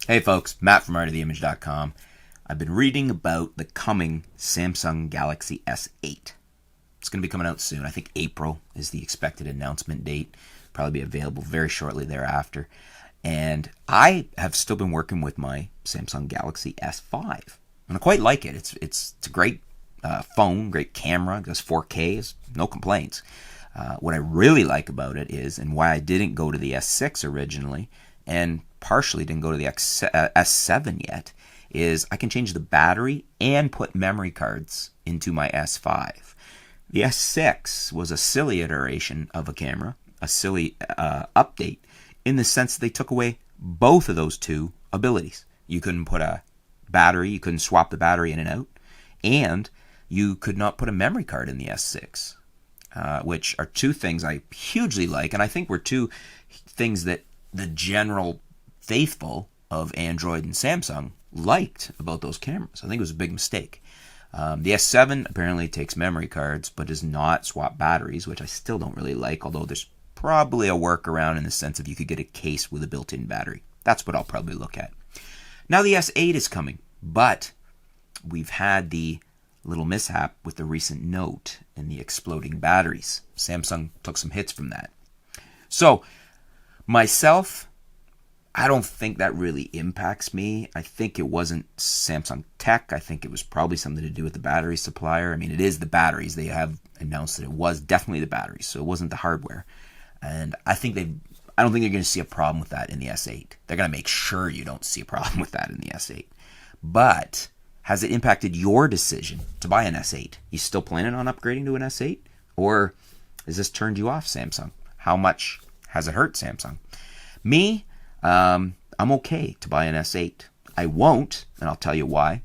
Hey folks, Matt from artoftheimage.com. I've been reading about the coming Samsung Galaxy S8. It's going to be coming out soon. I think April is the expected announcement date. Probably be available very shortly thereafter. And I have still been working with my Samsung Galaxy S5. And I quite like it. It's a great phone, great camera. It does 4K, no complaints. What I really like about it is, and why I didn't go to the S6 originally, and partially didn't go to the S7 yet, is I can change the battery and put memory cards into my S5. The S6 was a silly iteration of a camera, a silly update, in the sense that they took away both of those two abilities. You couldn't put a battery, you couldn't swap the battery in and out, and you could not put a memory card in the S6, which are two things I hugely like, and I think were two things that the general faithful of Android and Samsung liked about those cameras. I think it was a big mistake. The S7 apparently takes memory cards, but does not swap batteries, which I still don't really like, although there's probably a workaround in the sense of you could get a case with a built-in battery. That's what I'll probably look at. Now the S8 is coming, but we've had the little mishap with the recent Note and the exploding batteries. Samsung took some hits from that. So, myself, I don't think that really impacts me. I think it wasn't Samsung tech. I think it was probably something to do with the battery supplier. I mean, it is the batteries. They have announced that it was definitely the batteries, so it wasn't the hardware. And I don't think they're going to see a problem with that in the S8. They're going to make sure you don't see a problem with that in the S8. But has it impacted your decision to buy an S8? You still planning on upgrading to an S8? Or has this turned you off, Samsung? How much has it hurt Samsung? Me, I'm okay to buy an S8. I won't, and I'll tell you why.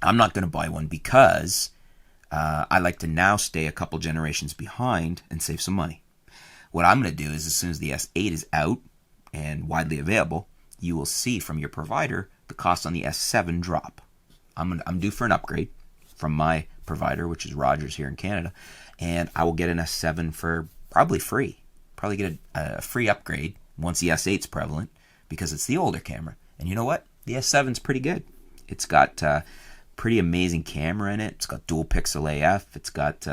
I'm not going to buy one because I like to now stay a couple generations behind and save some money. What I'm going to do is, as soon as the S8 is out and widely available, you will see from your provider the cost on the S7 drop. I'm due for an upgrade from my provider, which is Rogers here in Canada, and I will get an S7 for probably free. Probably get a free upgrade once the S8's prevalent, because it's the older camera. And you know what? The S7's pretty good. It's got pretty amazing camera in it. It's got dual pixel AF. It's got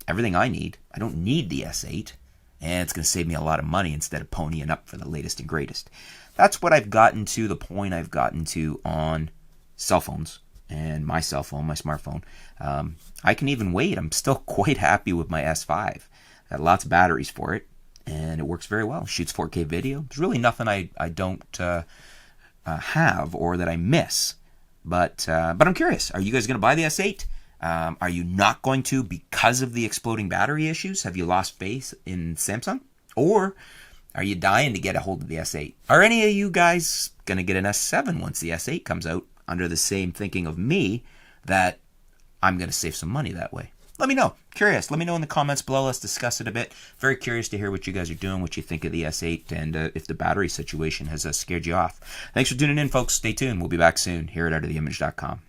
everything I need. I don't need the S8. And it's going to save me a lot of money instead of ponying up for the latest and greatest. That's what I've gotten to, the point I've gotten to on cell phones. And my cell phone, my smartphone. I can even wait. I'm still quite happy with my S5. Got lots of batteries for it, and it works very well. Shoots 4K video. There's really nothing I don't have or that I miss. But I'm curious. Are you guys going to buy the S8? Are you not going to because of the exploding battery issues? Have you lost faith in Samsung? Or are you dying to get a hold of the S8? Are any of you guys going to get an S7 once the S8 comes out, under the same thinking of me that I'm going to save some money that way? Let me know. Curious. Let me know in the comments below. Let's discuss it a bit. Very curious to hear what you guys are doing, what you think of the S8, and if the battery situation has scared you off. Thanks for tuning in, folks. Stay tuned. We'll be back soon here at artoftheimage.com.